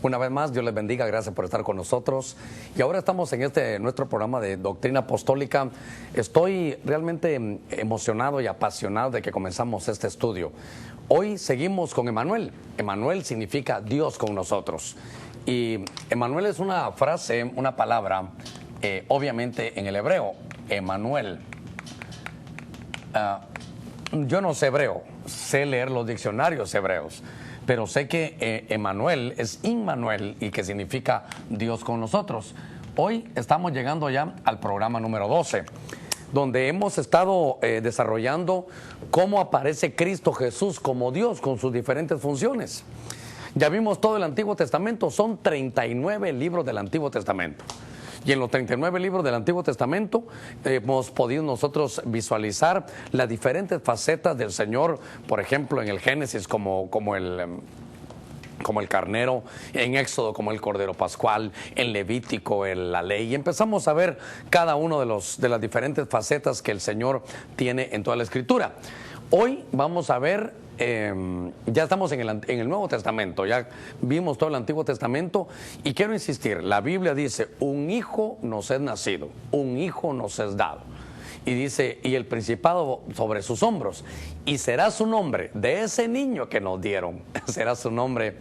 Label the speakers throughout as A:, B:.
A: Una vez más, Dios les bendiga, gracias por estar con nosotros. Y ahora estamos en nuestro programa de Doctrina Apostólica. Estoy realmente emocionado y apasionado de que comenzamos este estudio. Hoy seguimos con Emmanuel. Emmanuel significa Dios con nosotros. Y Emmanuel es una frase, una palabra, obviamente en el hebreo, Emmanuel. Yo no sé hebreo, sé leer los diccionarios hebreos, pero sé que Emmanuel es Immanuel y que significa Dios con nosotros. Hoy estamos llegando ya al programa número 12, donde hemos estado desarrollando cómo aparece Cristo Jesús como Dios con sus diferentes funciones. Ya vimos todo el Antiguo Testamento, son 39 libros del Antiguo Testamento. Y en los 39 libros del Antiguo Testamento hemos podido nosotros visualizar las diferentes facetas del Señor, por ejemplo, en el Génesis como el carnero, en Éxodo como el cordero pascual, en Levítico la ley. Y empezamos a ver cada uno de las diferentes facetas que el Señor tiene en toda la Escritura. Hoy vamos a ver, ya estamos en el Nuevo Testamento, ya vimos todo el Antiguo Testamento y quiero insistir, la Biblia dice, un hijo nos es nacido, un hijo nos es dado. Y dice, y el principado sobre sus hombros, y será su nombre, de ese niño que nos dieron, será su nombre,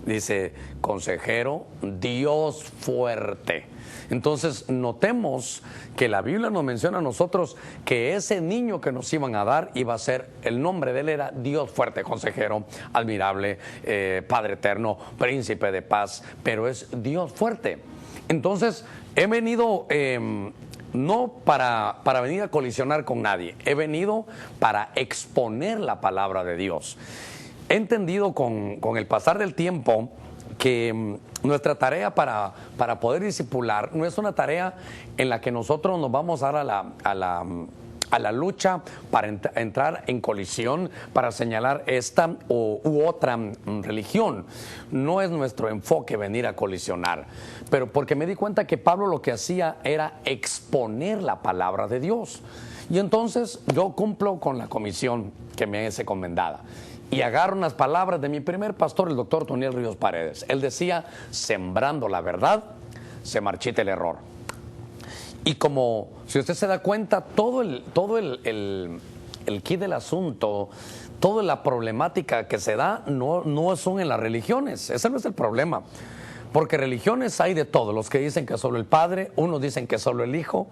A: dice, consejero, Dios fuerte. Entonces notemos que la Biblia nos menciona a nosotros que ese niño que nos iban a dar iba a ser, el nombre de él era Dios fuerte, consejero, admirable, Padre eterno, príncipe de paz, pero es Dios fuerte. Entonces he venido no para venir a colisionar con nadie, he venido para exponer la palabra de Dios. He entendido con el pasar del tiempo que nuestra tarea para poder discipular no es una tarea en la que nosotros nos vamos a dar a la lucha para entrar en colisión, para señalar esta u otra religión. No es nuestro enfoque venir a colisionar, pero porque me di cuenta que Pablo lo que hacía era exponer la palabra de Dios. Y entonces yo cumplo con la comisión que me es encomendada. Y agarro unas palabras de mi primer pastor, el doctor Toniel Ríos Paredes. Él decía, sembrando la verdad, se marchita el error. Y como, si usted se da cuenta, todo el kit del asunto, toda la problemática que se da, no son en las religiones. Ese no es el problema. Porque religiones hay de todo. Los que dicen que solo el Padre, unos dicen que solo el Hijo,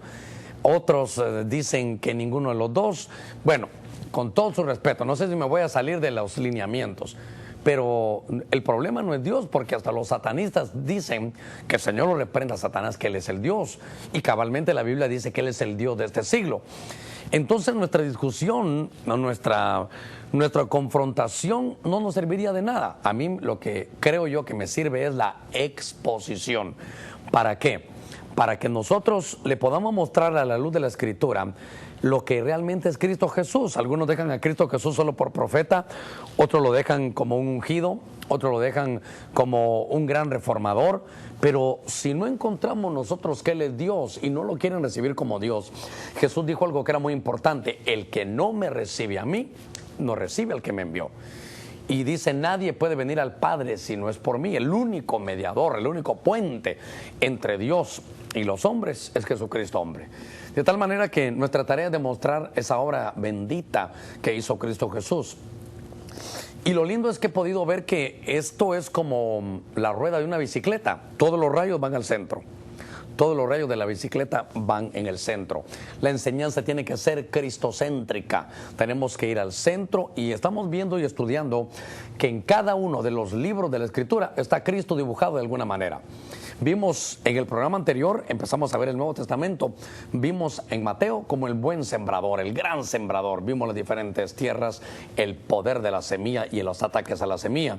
A: otros dicen que ninguno de los dos. Bueno, con todo su respeto, no sé si me voy a salir de los lineamientos, pero el problema no es Dios, porque hasta los satanistas dicen que el Señor lo reprenda a Satanás, que Él es el Dios, y cabalmente la Biblia dice que Él es el Dios de este siglo. Entonces nuestra discusión, nuestra confrontación no nos serviría de nada. A mí lo que creo yo que me sirve es la exposición. ¿Para qué? Para que nosotros le podamos mostrar a la luz de la Escritura lo que realmente es Cristo Jesús. Algunos dejan a Cristo Jesús solo por profeta, otros lo dejan como un ungido, otros lo dejan como un gran reformador, pero si no encontramos nosotros que Él es Dios y no lo quieren recibir como Dios, Jesús dijo algo que era muy importante: el que no me recibe a mí, no recibe al que me envió. Y dice, nadie puede venir al Padre si no es por mí. El único mediador, el único puente entre Dios y los hombres es Jesucristo hombre. De tal manera que nuestra tarea es demostrar esa obra bendita que hizo Cristo Jesús. Y lo lindo es que he podido ver que esto es como la rueda de una bicicleta. Todos los rayos van al centro. Todos los rayos de la bicicleta van en el centro. La enseñanza tiene que ser cristocéntrica. Tenemos que ir al centro y estamos viendo y estudiando que en cada uno de los libros de la Escritura está Cristo dibujado de alguna manera. Vimos en el programa anterior, empezamos a ver el Nuevo Testamento, vimos en Mateo como el buen sembrador, el gran sembrador. Vimos las diferentes tierras, el poder de la semilla y los ataques a la semilla.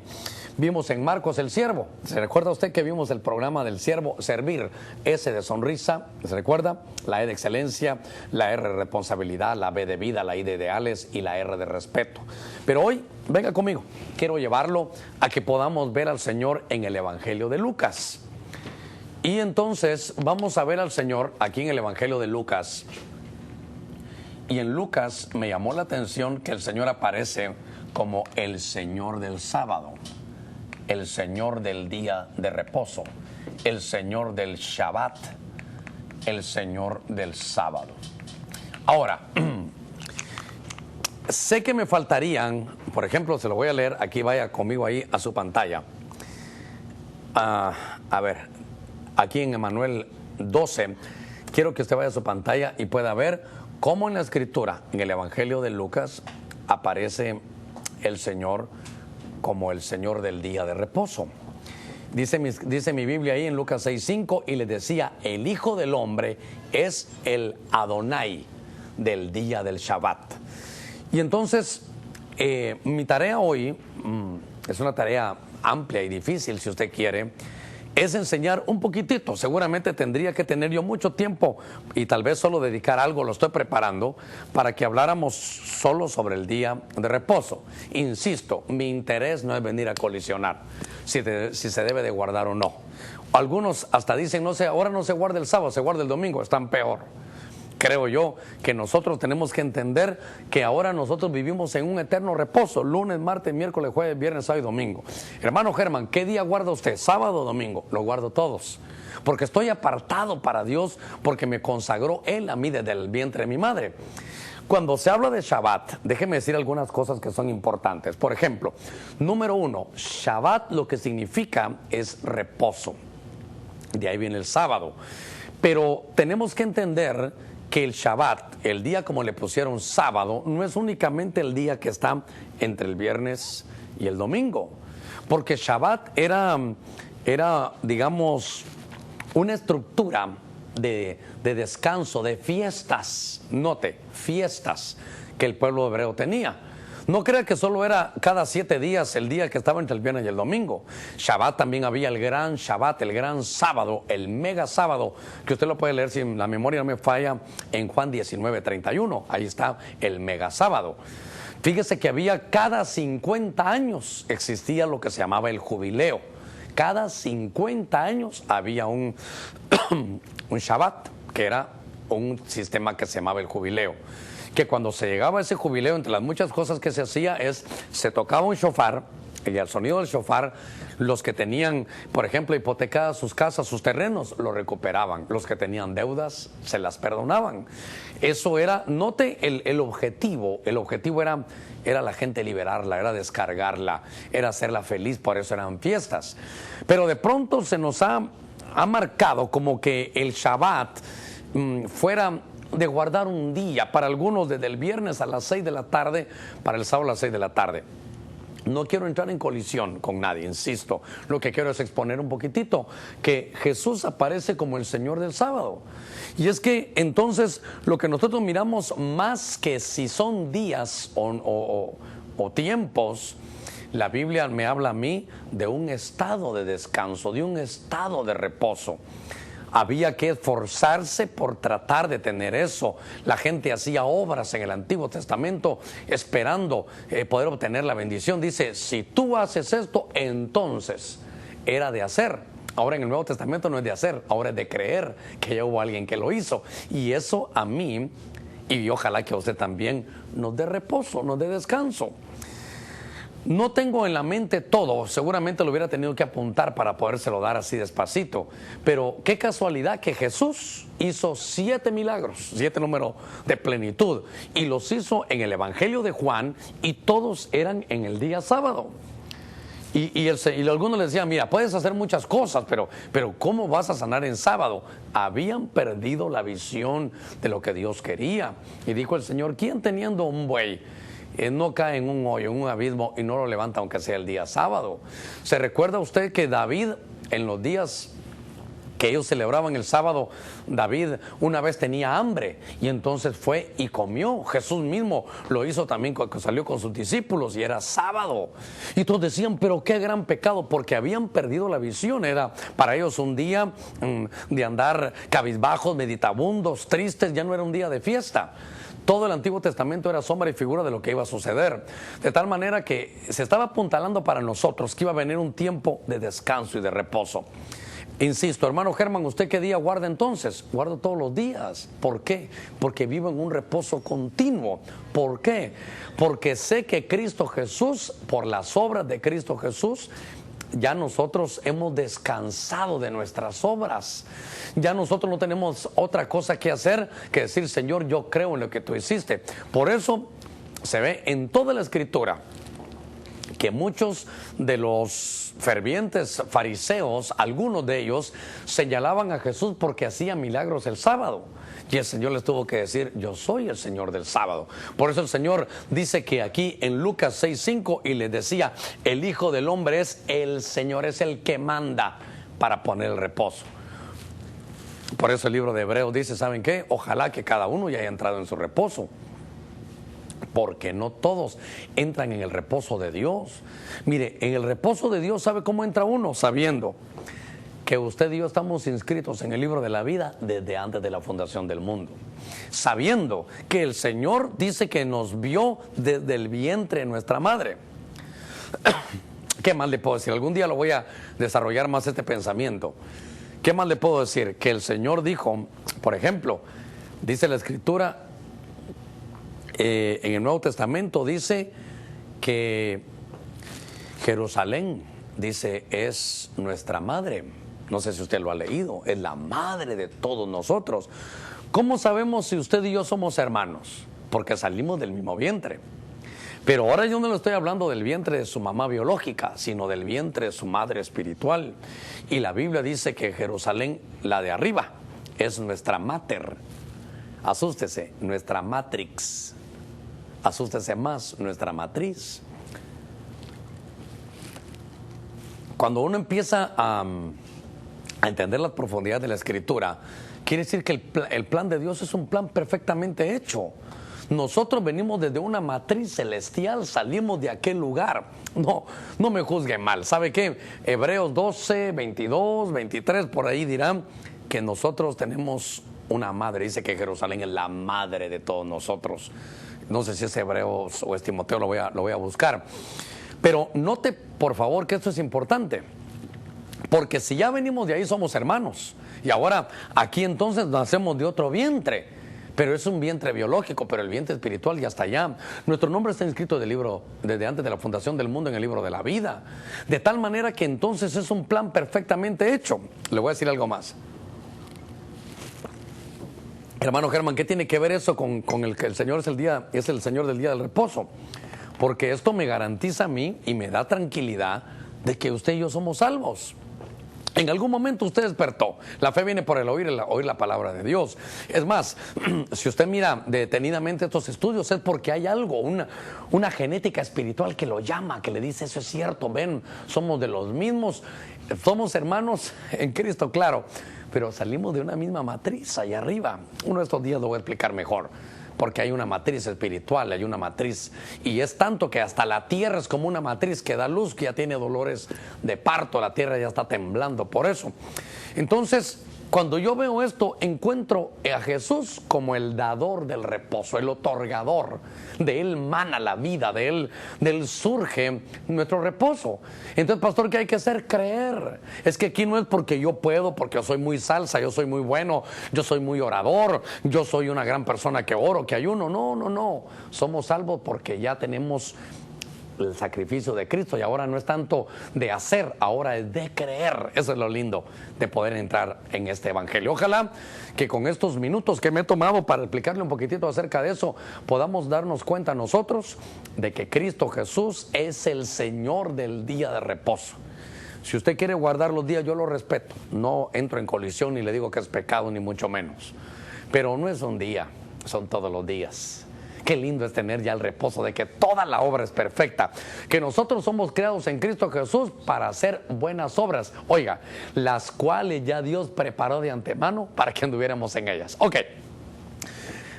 A: Vimos en Marcos el siervo. ¿Se recuerda usted que vimos el programa del siervo servir? S de sonrisa, ¿se recuerda? La E de excelencia, la R de responsabilidad, la B de vida, la I de ideales y la R de respeto. Pero hoy, venga conmigo, quiero llevarlo a que podamos ver al Señor en el Evangelio de Lucas. Y entonces vamos a ver al Señor aquí en el Evangelio de Lucas. Y en Lucas me llamó la atención que el Señor aparece como el Señor del sábado. el Señor del día de reposo, el Señor del Shabbat, el Señor del sábado. Ahora, sé que me faltarían, por ejemplo, se lo voy a leer, aquí vaya conmigo ahí a su pantalla. A ver, aquí en Emanuel 12, quiero que usted vaya a su pantalla y pueda ver cómo en la Escritura, en el Evangelio de Lucas, aparece el Señor como el Señor del día de reposo. Dice mi Biblia ahí en Lucas 6:5, y le decía, el Hijo del Hombre es el Adonai del día del Shabbat. Y entonces, mi tarea hoy, es una tarea amplia y difícil si usted quiere, es enseñar un poquitito. Seguramente tendría que tener yo mucho tiempo y tal vez solo dedicar algo, lo estoy preparando, para que habláramos solo sobre el día de reposo. Insisto, mi interés no es venir a colisionar si se debe de guardar o no. Algunos hasta dicen, no sé, ahora no se guarda el sábado, se guarda el domingo, están peor. Creo yo que nosotros tenemos que entender que ahora nosotros vivimos en un eterno reposo, lunes, martes, miércoles, jueves, viernes, sábado y domingo. Hermano Germán, ¿qué día guarda usted? ¿Sábado o domingo? Lo guardo todos, porque estoy apartado para Dios, porque me consagró Él a mí desde el vientre de mi madre. Cuando se habla de Shabbat, déjeme decir algunas cosas que son importantes. Por ejemplo, número 1, Shabbat lo que significa es reposo. De ahí viene el sábado. Pero tenemos que entender que el Shabbat, el día como le pusieron sábado, no es únicamente el día que está entre el viernes y el domingo, porque Shabbat era digamos, una estructura de descanso, de fiestas, note, fiestas que el pueblo hebreo tenía. No crea que solo era cada 7 días el día que estaba entre el viernes y el domingo. Shabbat también había el gran Shabbat, el gran sábado, el mega sábado, que usted lo puede leer si la memoria no me falla en Juan 19:31. Ahí está el mega sábado. Fíjese que había cada 50 años existía lo que se llamaba el jubileo. Cada 50 años había un Shabbat, que era un sistema que se llamaba el jubileo. Que cuando se llegaba a ese jubileo, entre las muchas cosas que se hacía se tocaba un shofar, y al sonido del shofar, los que tenían, por ejemplo, hipotecadas sus casas, sus terrenos, lo recuperaban. Los que tenían deudas, se las perdonaban. Eso era, note el objetivo era la gente liberarla, era descargarla, era hacerla feliz, por eso eran fiestas. Pero de pronto se nos ha marcado como que el Shabbat fuera de guardar un día, para algunos desde el viernes a las 6 de la tarde, para el sábado a las 6 de la tarde. No quiero entrar en colisión con nadie, insisto. Lo que quiero es exponer un poquitito que Jesús aparece como el Señor del sábado. Y es que entonces lo que nosotros miramos, más que si son días o tiempos, la Biblia me habla a mí de un estado de descanso, de un estado de reposo. Había que esforzarse por tratar de tener eso. La gente hacía obras en el Antiguo Testamento esperando poder obtener la bendición. Dice, si tú haces esto, entonces era de hacer. Ahora en el Nuevo Testamento no es de hacer, ahora es de creer que ya hubo alguien que lo hizo. Y eso a mí, y ojalá que a usted también, nos dé reposo, nos dé descanso. No tengo en la mente todo, seguramente lo hubiera tenido que apuntar para podérselo dar así despacito, pero qué casualidad que Jesús hizo 7 milagros, 7 números de plenitud, y los hizo en el Evangelio de Juan, y todos eran en el día sábado. Y algunos le decían, mira, puedes hacer muchas cosas, pero ¿cómo vas a sanar en sábado? Habían perdido la visión de lo que Dios quería. Y dijo el Señor, ¿quién teniendo un buey no cae en un hoyo, en un abismo, y no lo levanta aunque sea el día sábado? ¿Se recuerda usted que David, en los días que ellos celebraban el sábado, David una vez tenía hambre y entonces fue y comió? Jesús mismo lo hizo también cuando salió con sus discípulos y era sábado. Y todos decían, pero qué gran pecado, porque habían perdido la visión. Era para ellos un día de andar cabizbajos, meditabundos, tristes, ya no era un día de fiesta. Todo el Antiguo Testamento era sombra y figura de lo que iba a suceder. De tal manera que se estaba apuntalando para nosotros que iba a venir un tiempo de descanso y de reposo. Insisto, hermano Germán, ¿usted qué día guarda entonces? Guardo todos los días. ¿Por qué? Porque vivo en un reposo continuo. ¿Por qué? Porque sé que Cristo Jesús, por las obras de Cristo Jesús, ya nosotros hemos descansado de nuestras obras. Ya nosotros no tenemos otra cosa que hacer que decir, Señor, yo creo en lo que tú hiciste. Por eso se ve en toda la Escritura que muchos de los fervientes fariseos, algunos de ellos, señalaban a Jesús porque hacía milagros el sábado. Y el Señor les tuvo que decir, yo soy el Señor del sábado. Por eso el Señor dice que aquí en Lucas 6:5, y les decía, el Hijo del Hombre es el Señor, es el que manda para poner el reposo. Por eso el libro de Hebreos dice, ¿saben qué? Ojalá que cada uno ya haya entrado en su reposo. Porque no todos entran en el reposo de Dios. Mire, en el reposo de Dios, ¿sabe cómo entra uno? Sabiendo que usted y yo estamos inscritos en el libro de la vida desde antes de la fundación del mundo. Sabiendo que el Señor dice que nos vio desde el vientre de nuestra madre. ¿Qué más le puedo decir? Algún día lo voy a desarrollar más este pensamiento. ¿Qué más le puedo decir? Que el Señor dijo, por ejemplo, dice la Escritura, en el Nuevo Testamento dice que Jerusalén, dice, es nuestra madre. No sé si usted lo ha leído, es la madre de todos nosotros. ¿Cómo sabemos si usted y yo somos hermanos? Porque salimos del mismo vientre. Pero ahora yo no le estoy hablando del vientre de su mamá biológica, sino del vientre de su madre espiritual. Y la Biblia dice que Jerusalén, la de arriba, es nuestra mater. Asústese, nuestra matrix. Asústese más, nuestra matriz. Cuando uno empieza a entender las profundidades de la Escritura, quiere decir que el plan de Dios es un plan perfectamente hecho. Nosotros venimos desde una matriz celestial, salimos de aquel lugar. No me juzgue mal. ¿Sabe qué? Hebreos 12, 22, 23, por ahí dirán que nosotros tenemos una madre. Dice que Jerusalén es la madre de todos nosotros. No sé si es Hebreos o es Timoteo, lo voy a buscar. Pero note, por favor, que esto es importante. Porque si ya venimos de ahí, somos hermanos. Y ahora, aquí entonces nacemos de otro vientre. Pero es un vientre biológico, pero el vientre espiritual ya está allá. Nuestro nombre está inscrito del libro, desde antes de la fundación del mundo, en el libro de la vida. De tal manera que entonces es un plan perfectamente hecho. Le voy a decir algo más. Hermano Germán, ¿qué tiene que ver eso con el que el Señor es el Señor del día del reposo? Porque esto me garantiza a mí y me da tranquilidad de que usted y yo somos salvos. En algún momento usted despertó. La fe viene por el oír la palabra de Dios. Es más, si usted mira detenidamente estos estudios, es porque hay algo, una genética espiritual que lo llama, que le dice, eso es cierto, ven, somos de los mismos, somos hermanos en Cristo, claro, pero salimos de una misma matriz allá arriba. Uno de estos días lo voy a explicar mejor. Porque hay una matriz espiritual, hay una matriz, y es tanto que hasta la tierra es como una matriz que da luz, que ya tiene dolores de parto, la tierra ya está temblando por eso. Entonces, cuando yo veo esto, encuentro a Jesús como el dador del reposo, el otorgador. De Él mana la vida, de Él surge nuestro reposo. Entonces, pastor, ¿qué hay que hacer? Creer. Es que aquí no es porque yo puedo, porque yo soy muy salsa, yo soy muy bueno, yo soy muy orador, yo soy una gran persona que oro, que ayuno. No. Somos salvos porque ya tenemos el sacrificio de Cristo, y ahora no es tanto de hacer, ahora es de creer. Eso es lo lindo de poder entrar en este evangelio. Ojalá que con estos minutos que me he tomado para explicarle un poquitito acerca de eso, podamos darnos cuenta nosotros de que Cristo Jesús es el Señor del día de reposo. Si usted quiere guardar los días, yo lo respeto, no entro en colisión ni le digo que es pecado, ni mucho menos, pero no es un día, son todos los días. Qué lindo es tener ya el reposo de que toda la obra es perfecta, que nosotros somos creados en Cristo Jesús para hacer buenas obras, oiga, las cuales ya Dios preparó de antemano para que anduviéramos en ellas. Ok,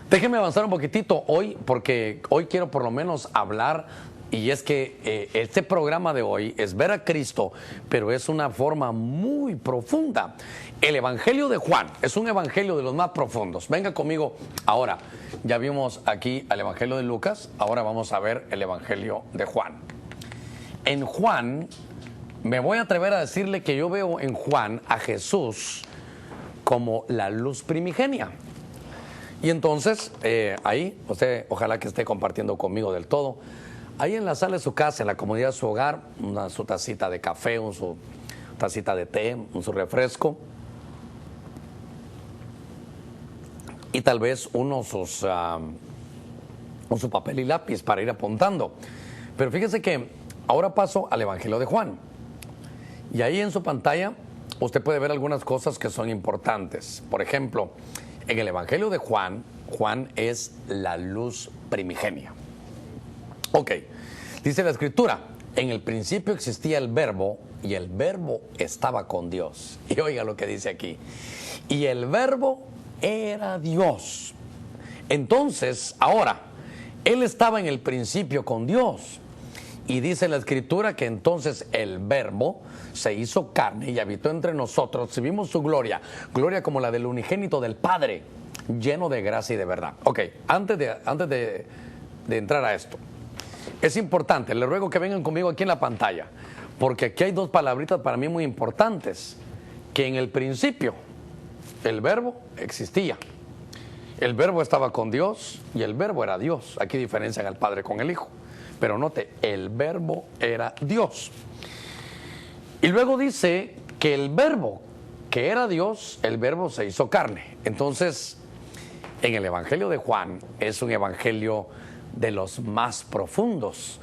A: déjeme avanzar un poquitito hoy, porque hoy quiero por lo menos hablar, y es que este programa de hoy es ver a Cristo, pero es una forma muy profunda. El Evangelio de Juan es un evangelio de los más profundos. Venga conmigo ahora. Ya vimos aquí al Evangelio de Lucas, ahora vamos a ver el Evangelio de Juan. En Juan, me voy a atrever a decirle que yo veo en Juan a Jesús como la luz primigenia. Y entonces, ahí, usted ojalá que esté compartiendo conmigo del todo. ahí en la sala de su casa, en la comodidad de su hogar, su tacita de café, su tacita de té, su refresco, y tal vez su papel y lápiz para ir apuntando. Pero fíjese que ahora paso al Evangelio de Juan. Y ahí en su pantalla usted puede ver algunas cosas que son importantes. Por ejemplo, en el Evangelio de Juan, Juan es la luz primigenia. Ok, dice la Escritura, en el principio existía el Verbo y el Verbo estaba con Dios. Y oiga lo que dice aquí. Y el Verbo era Dios. Entonces, ahora, Él estaba en el principio con Dios. Y dice la Escritura que entonces el Verbo se hizo carne y habitó entre nosotros. Y vimos su gloria, gloria como la del unigénito del Padre, lleno de gracia y de verdad. Ok, antes de entrar a esto, es importante, les ruego que vengan conmigo aquí en la pantalla, porque aquí hay dos palabritas para mí muy importantes. Que en el principio el Verbo existía. El Verbo estaba con Dios y el Verbo era Dios. Aquí diferencian al Padre con el Hijo. Pero note, el Verbo era Dios. Y luego dice que el Verbo, que era Dios, el Verbo se hizo carne. Entonces, en el Evangelio de Juan es un evangelio de los más profundos,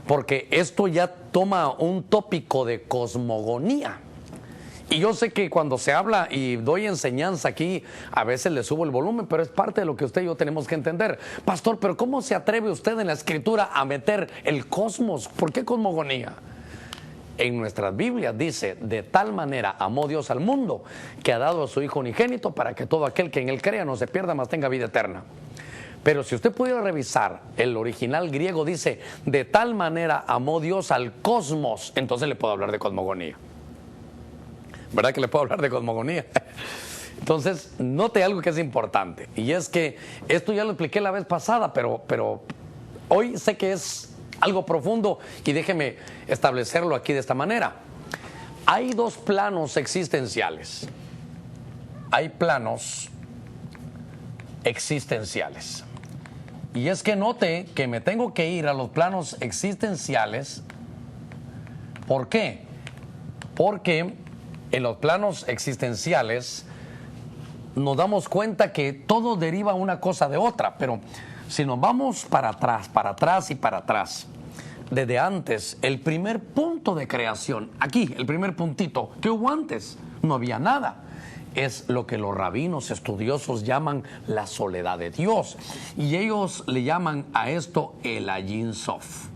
A: porque esto ya toma un tópico de cosmogonía. Y yo sé que cuando se habla y doy enseñanza aquí, a veces le subo el volumen, pero es parte de lo que usted y yo tenemos que entender. Pastor, pero ¿cómo se atreve usted en la Escritura a meter el cosmos? ¿Por qué cosmogonía? En nuestras Biblias dice, de tal manera amó Dios al mundo, que ha dado a su Hijo unigénito para que todo aquel que en él crea no se pierda, mas tenga vida eterna. Pero si usted pudiera revisar el original griego, dice, de tal manera amó Dios al cosmos, entonces le puedo hablar de cosmogonía. ¿Verdad que le puedo hablar de cosmogonía? Entonces, note algo que es importante, y es que esto ya lo expliqué la vez pasada, pero hoy sé que es algo profundo y déjeme establecerlo aquí de esta manera. Hay dos planos existenciales. Hay planos existenciales. Y es que note que me tengo que ir a los planos existenciales. ¿Por qué? Porque en los planos existenciales nos damos cuenta que todo deriva una cosa de otra, pero si nos vamos para atrás y para atrás, desde antes, el primer punto de creación, aquí, el primer puntito, ¿qué hubo antes? No había nada. Es lo que los rabinos estudiosos llaman la soledad de Dios, y ellos le llaman a esto el Ayin Sof.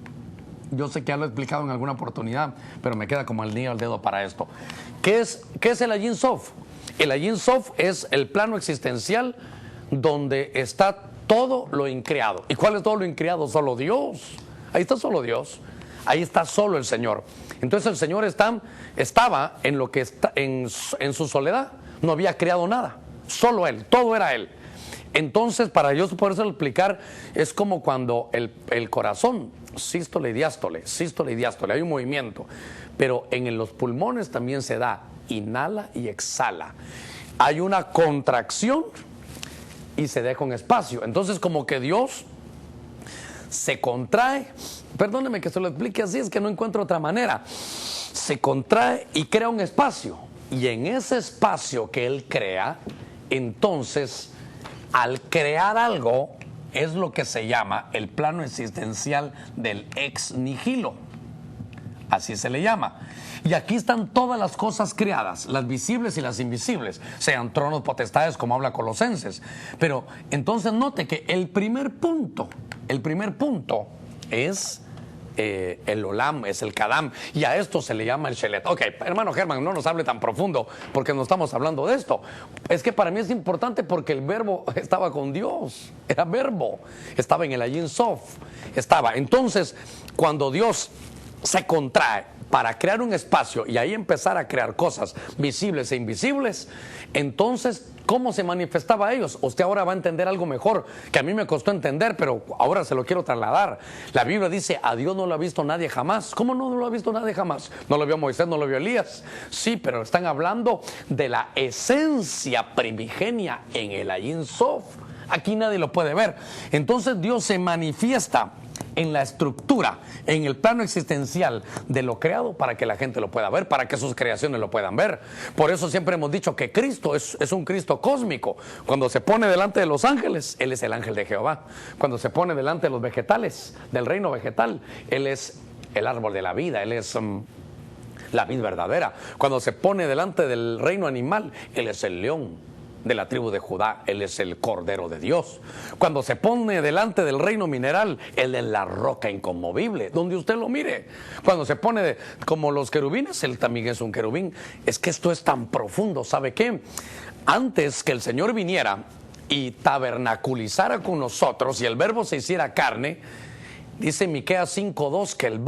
A: Yo sé que ya lo he explicado en alguna oportunidad, pero me queda como el niño al dedo para esto. ¿Qué es el Ayin Sof? El Ayin Sof es el plano existencial donde está todo lo increado. ¿Y cuál es todo lo increado? Solo Dios. Ahí está solo Dios. Ahí está solo el Señor. Entonces el Señor estaba en lo que está en su soledad. No había creado nada. Solo Él. Todo era Él. Entonces, para yo poder explicar, es como cuando el corazón, sístole y diástole, hay un movimiento, pero en los pulmones también se da, inhala y exhala. Hay una contracción y se deja un espacio. Entonces, como que Dios se contrae, perdóneme que se lo explique así, es que no encuentro otra manera. Se contrae y crea un espacio, y en ese espacio que Él crea, entonces, al crear algo, es lo que se llama el plano existencial del ex nihilo. Así se le llama. Y aquí están todas las cosas creadas, las visibles y las invisibles, sean tronos, potestades, como habla Colosenses. Pero entonces note que el primer punto es el Olam, es el Kadam, y a esto se le llama el Shelet. Ok, hermano Germán, no nos hable tan profundo porque no estamos hablando de esto. Es que para mí es importante porque el Verbo estaba con Dios, era Verbo, estaba en el Ayin Sof, estaba. Entonces, cuando Dios se contrae para crear un espacio y ahí empezar a crear cosas visibles e invisibles, entonces, ¿cómo se manifestaba a ellos? Usted ahora va a entender algo mejor, que a mí me costó entender, pero ahora se lo quiero trasladar. La Biblia dice, a Dios no lo ha visto nadie jamás. ¿Cómo no lo ha visto nadie jamás? No lo vio Moisés, no lo vio Elías. Sí, pero están hablando de la esencia primigenia en el Ayin Sof. Aquí nadie lo puede ver. Entonces Dios se manifiesta en la estructura, en el plano existencial de lo creado para que la gente lo pueda ver, para que sus creaciones lo puedan ver. Por eso siempre hemos dicho que Cristo es un Cristo cósmico. Cuando se pone delante de los ángeles, Él es el ángel de Jehová. Cuando se pone delante de los vegetales, del reino vegetal, Él es el árbol de la vida, Él es la vid verdadera. Cuando se pone delante del reino animal, Él es el león de la tribu de Judá, Él es el Cordero de Dios. Cuando se pone delante del reino mineral, Él es la roca inconmovible, donde usted lo mire. Cuando se pone como los querubines, Él también es un querubín. Es que esto es tan profundo, ¿sabe qué? Antes que el Señor viniera y tabernaculizara con nosotros y el verbo se hiciera carne, dice Miqueas 5:2 que el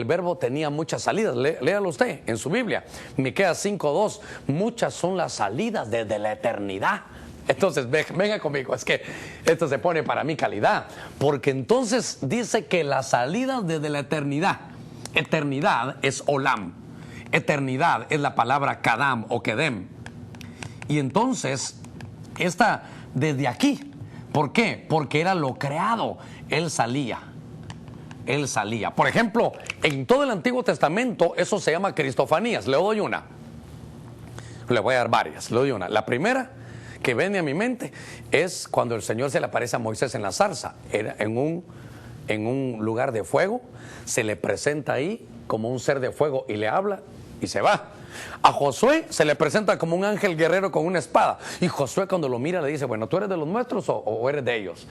A: verbo tenía muchas salidas. Léalo usted en su Biblia. Miqueas 5:2, muchas son las salidas desde la eternidad. Entonces, venga conmigo, es que esto se pone para mí calidad. Porque entonces dice que las salidas desde la eternidad. Eternidad es olam. Eternidad es la palabra kadam o kedem. Y entonces, esta desde aquí. ¿Por qué? Porque era lo creado. Él salía. Por ejemplo, en todo el Antiguo Testamento eso se llama cristofanías. Le doy una. Le voy a dar varias. Le doy una. La primera que viene a mi mente es cuando el Señor se le aparece a Moisés en la zarza. Era en un lugar de fuego. Se le presenta ahí como un ser de fuego y le habla y se va. A Josué se le presenta como un ángel guerrero con una espada. Y Josué cuando lo mira le dice, bueno, ¿tú eres de los nuestros o eres de ellos?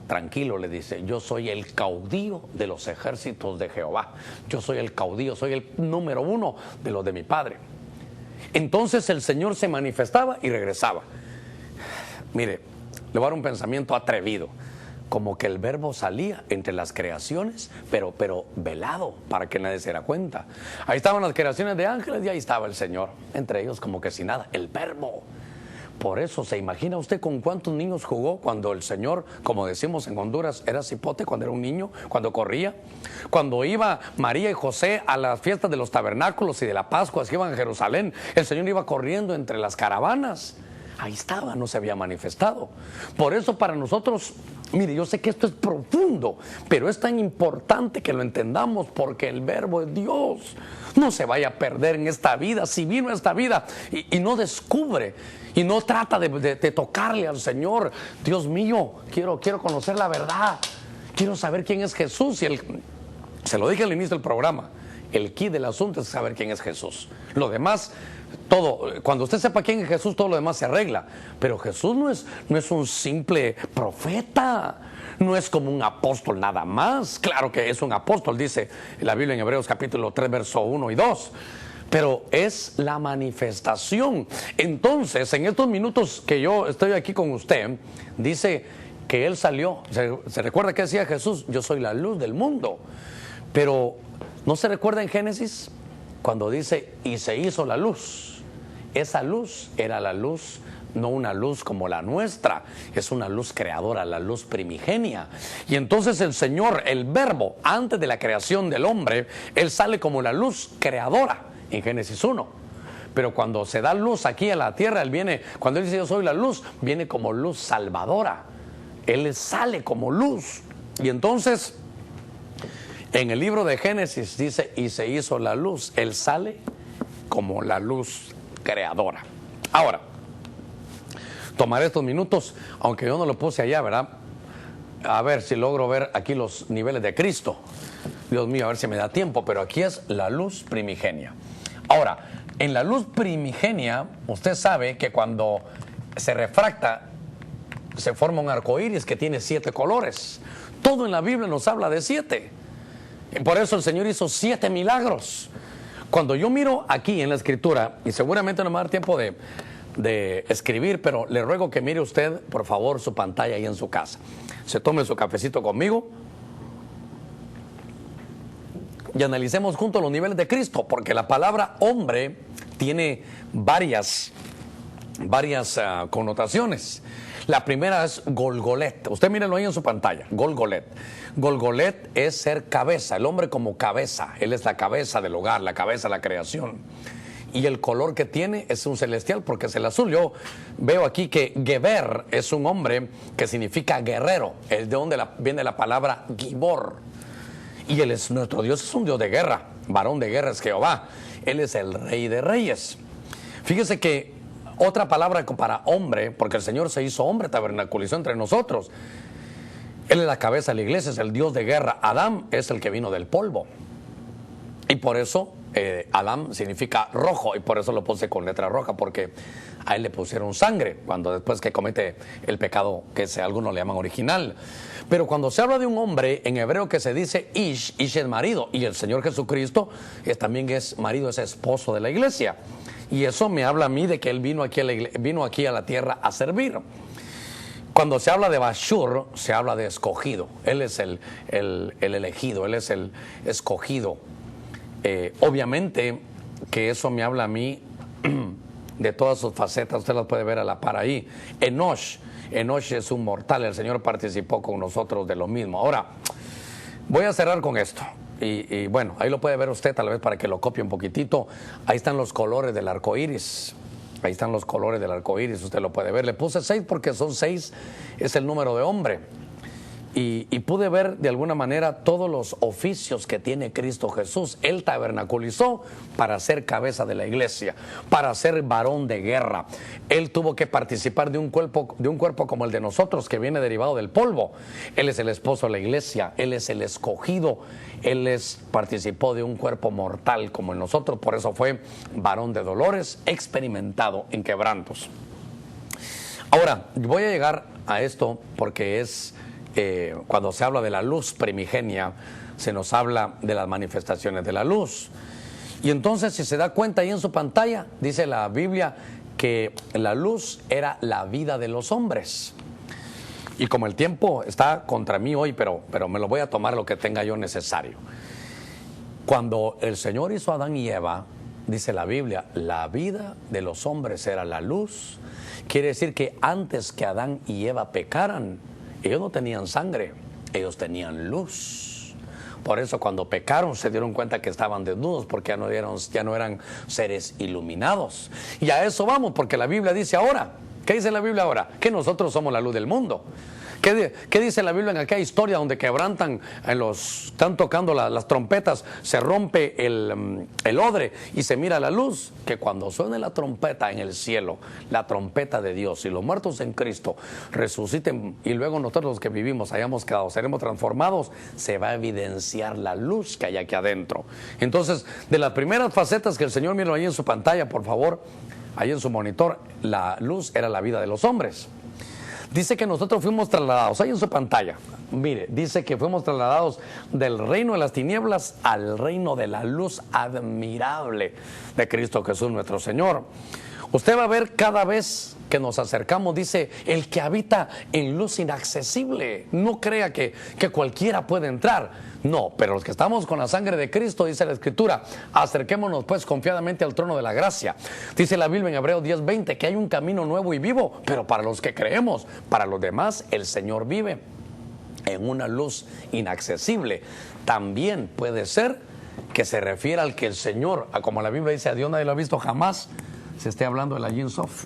A: Tranquilo, le dice, yo soy el caudillo de los ejércitos de Jehová. Yo soy el caudillo, soy el número uno de los de mi padre. Entonces el Señor se manifestaba y regresaba. Mire, le voy a dar un pensamiento atrevido. Como que el verbo salía entre las creaciones, pero velado, para que nadie se diera cuenta. Ahí estaban las creaciones de ángeles y ahí estaba el Señor, entre ellos como que sin nada, el verbo. Por eso, ¿se imagina usted con cuántos niños jugó cuando el Señor, como decimos en Honduras, era cipote cuando era un niño, cuando corría? Cuando iba María y José a las fiestas de los tabernáculos y de la Pascua, que iban a Jerusalén, el Señor iba corriendo entre las caravanas. Ahí estaba, no se había manifestado. Por eso para nosotros, mire, yo sé que esto es profundo, pero es tan importante que lo entendamos porque el verbo es Dios. No se vaya a perder en esta vida. Si vino a esta vida y no descubre y no trata de tocarle al Señor, Dios mío, quiero conocer la verdad. Quiero saber quién es Jesús. Y se lo dije al inicio del programa, el key del asunto es saber quién es Jesús. Lo demás, todo, cuando usted sepa quién es Jesús, todo lo demás se arregla. Pero Jesús no es un simple profeta, no es como un apóstol nada más. Claro que es un apóstol, dice la Biblia en Hebreos capítulo 3, verso 1 y 2. Pero es la manifestación. Entonces, en estos minutos que yo estoy aquí con usted, dice que Él salió. ¿Se recuerda que decía Jesús? Yo soy la luz del mundo. Pero, ¿no se recuerda en Génesis? Cuando dice, y se hizo la luz. Esa luz era la luz, no una luz como la nuestra, es una luz creadora, la luz primigenia. Y entonces el Señor, el verbo, antes de la creación del hombre, Él sale como la luz creadora en Génesis 1. Pero cuando se da luz aquí a la tierra, Él viene, cuando Él dice yo soy la luz, viene como luz salvadora. Él sale como luz. Y entonces, en el libro de Génesis dice, y se hizo la luz. Él sale como la luz creadora. Ahora, tomaré estos minutos, aunque yo no lo puse allá, ¿verdad? A ver si logro ver aquí los niveles de Cristo. Dios mío, a ver si me da tiempo, pero aquí es la luz primigenia. Ahora, en la luz primigenia, usted sabe que cuando se refracta, se forma un arco iris que tiene 7 colores. Todo en la Biblia nos habla de 7. Por eso el Señor hizo 7 milagros. Cuando yo miro aquí en la Escritura, y seguramente no me va a dar tiempo de escribir, pero le ruego que mire usted, por favor, su pantalla ahí en su casa. Se tome su cafecito conmigo y analicemos juntos los niveles de Cristo, porque la palabra hombre tiene varias connotaciones. La primera es Golgolet. Usted mírelo ahí en su pantalla, Golgolet. Golgolet es ser cabeza, el hombre como cabeza. Él es la cabeza del hogar, la cabeza de la creación. y el color que tiene es un celestial porque es el azul. Yo veo aquí que Geber es un hombre que significa guerrero, es de donde viene la palabra Gibor. Y él es nuestro Dios, es un Dios de guerra, varón de guerra es Jehová. Él es el Rey de Reyes. Fíjese que otra palabra para hombre, porque el Señor se hizo hombre, tabernaculizó entre nosotros. Él es la cabeza de la iglesia, es el Dios de guerra. Adán es el que vino del polvo. Y por eso Adán significa rojo, y por eso lo puse con letra roja, porque a él le pusieron sangre cuando después que comete el pecado que algunos le llaman original. Pero cuando se habla de un hombre en hebreo que se dice Ish es marido, y el Señor Jesucristo también es marido, es esposo de la iglesia. Y eso me habla a mí de que él vino aquí a la tierra a servir. Cuando se habla de Bashur, se habla de escogido. Él es el elegido, él es el escogido. Obviamente que eso me habla a mí de todas sus facetas. Usted las puede ver a la par ahí. Enosh es un mortal. El Señor participó con nosotros de lo mismo. Ahora, voy a cerrar con esto. Y bueno, ahí lo puede ver usted tal vez para que lo copie un poquitito. Ahí están los colores del arco iris. Ahí están los colores del arco iris, usted lo puede ver. Le puse 6 porque son 6, es el número de hombre. Y pude ver de alguna manera todos los oficios que tiene Cristo Jesús. Él tabernaculizó para ser cabeza de la iglesia, para ser varón de guerra. Él tuvo que participar de un cuerpo como el de nosotros, que viene derivado del polvo. Él es el esposo de la iglesia, él es el escogido, participó de un cuerpo mortal como el nosotros, por eso fue varón de dolores, experimentado en quebrantos. Ahora, voy a llegar a esto porque cuando se habla de la luz primigenia, se nos habla de las manifestaciones de la luz. Y entonces, si se da cuenta ahí en su pantalla, dice la Biblia que la luz era la vida de los hombres. Y como el tiempo está contra mí hoy, pero me lo voy a tomar lo que tenga yo necesario. Cuando el Señor hizo a Adán y Eva, dice la Biblia, la vida de los hombres era la luz. Quiere decir que antes que Adán y Eva pecaran, ellos no tenían sangre, ellos tenían luz. Por eso cuando pecaron se dieron cuenta que estaban desnudos, porque ya no eran seres iluminados. Y a eso vamos, porque la Biblia dice ahora, ¿qué dice la Biblia ahora? Que nosotros somos la luz del mundo. ¿Qué dice la Biblia en aquella historia donde quebrantan, están tocando las trompetas, se rompe el odre y se mira la luz? Que cuando suene la trompeta en el cielo, la trompeta de Dios, y los muertos en Cristo resuciten, y luego nosotros los que vivimos hayamos quedado, seremos transformados, se va a evidenciar la luz que hay aquí adentro. Entonces, de las primeras facetas que el Señor miró ahí en su pantalla, por favor, ahí en su monitor, la luz era la vida de los hombres. Dice que nosotros fuimos trasladados, ahí en su pantalla, mire, dice que fuimos trasladados del reino de las tinieblas al reino de la luz admirable de Cristo Jesús nuestro Señor. Usted va a ver cada vez que nos acercamos, dice, el que habita en luz inaccesible. No crea que cualquiera puede entrar. No, pero los que estamos con la sangre de Cristo, dice la Escritura, acerquémonos pues confiadamente al trono de la gracia. Dice la Biblia en Hebreos 10:20 que hay un camino nuevo y vivo, pero para los que creemos, para los demás el Señor vive en una luz inaccesible. También puede ser que se refiera al que el Señor, como la Biblia dice, a Dios nadie lo ha visto jamás, se esté hablando de la Yin Sof,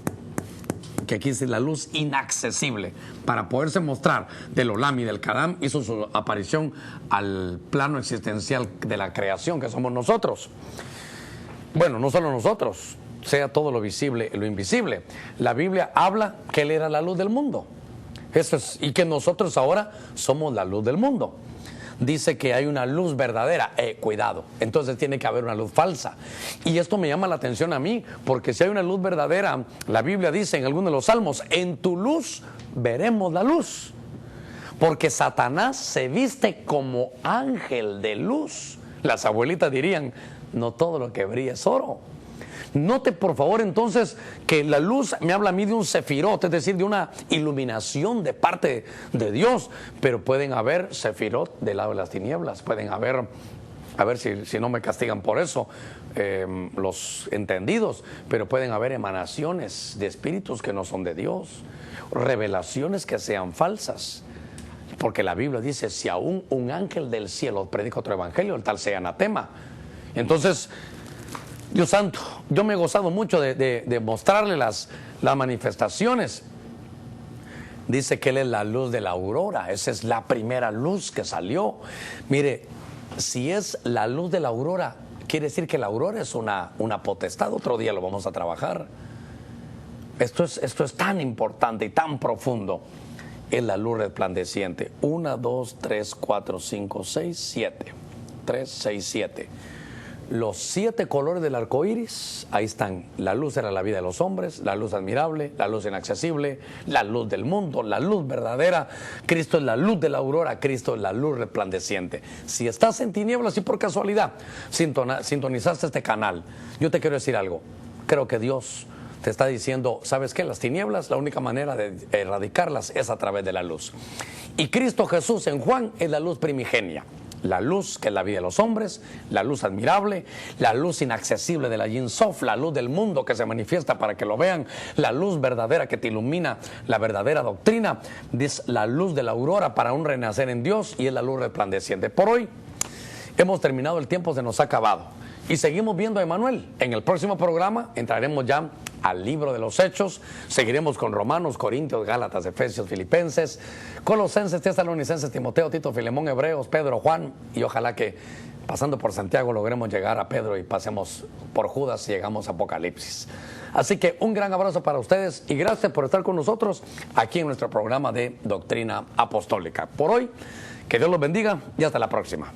A: que aquí es la luz inaccesible. Para poderse mostrar del Olam y del Kadam, hizo su aparición al plano existencial de la creación que somos nosotros. Bueno, no solo nosotros, sea todo lo visible y lo invisible. La Biblia habla que Él era la luz del mundo. Eso es, y que nosotros ahora somos la luz del mundo. Dice que hay una luz verdadera, cuidado, entonces tiene que haber una luz falsa. Y esto me llama la atención a mí, porque si hay una luz verdadera, la Biblia dice en alguno de los salmos, en tu luz veremos la luz. Porque Satanás se viste como ángel de luz. Las abuelitas dirían, no todo lo que brilla es oro. Note por favor entonces que la luz me habla a mí de un sefirot, es decir, de una iluminación de parte de Dios, pero pueden haber sefirot del lado de las tinieblas, pueden haber, a ver si no me castigan por eso, los entendidos, pero pueden haber emanaciones de espíritus que no son de Dios, revelaciones que sean falsas, porque la Biblia dice, si aún un ángel del cielo predica otro evangelio, el tal sea anatema. Entonces, Dios santo, yo me he gozado mucho de mostrarle las manifestaciones. Dice que Él es la luz de la aurora. Esa es la primera luz que salió. Mire, si es la luz de la aurora, quiere decir que la aurora es una potestad. Otro día lo vamos a trabajar. Esto es tan importante y tan profundo. Es la luz resplandeciente. 1, 2, 3, 4, 5, 6, 7. 3, 6, 7. Los 7 colores del arco iris, ahí están. La luz era la vida de los hombres, la luz admirable, la luz inaccesible, la luz del mundo, la luz verdadera. Cristo es la luz de la aurora, Cristo es la luz resplandeciente. Si estás en tinieblas y por casualidad sintonizaste este canal, yo te quiero decir algo. Creo que Dios te está diciendo, ¿sabes qué? Las tinieblas, la única manera de erradicarlas es a través de la luz. Y Cristo Jesús en Juan es la luz primigenia. La luz que es la vida de los hombres, la luz admirable, la luz inaccesible de la Yin Sof, la luz del mundo que se manifiesta para que lo vean, la luz verdadera que te ilumina la verdadera doctrina, es la luz de la aurora para un renacer en Dios y es la luz resplandeciente. Por hoy hemos terminado, el tiempo se nos ha acabado y seguimos viendo a Emanuel. En el próximo programa entraremos ya al libro de los Hechos, seguiremos con Romanos, Corintios, Gálatas, Efesios, Filipenses, Colosenses, Tesalonicenses, Timoteo, Tito, Filemón, Hebreos, Pedro, Juan, y ojalá que pasando por Santiago logremos llegar a Pedro y pasemos por Judas y llegamos a Apocalipsis. Así que un gran abrazo para ustedes y gracias por estar con nosotros aquí en nuestro programa de Doctrina Apostólica. Por hoy, que Dios los bendiga y hasta la próxima.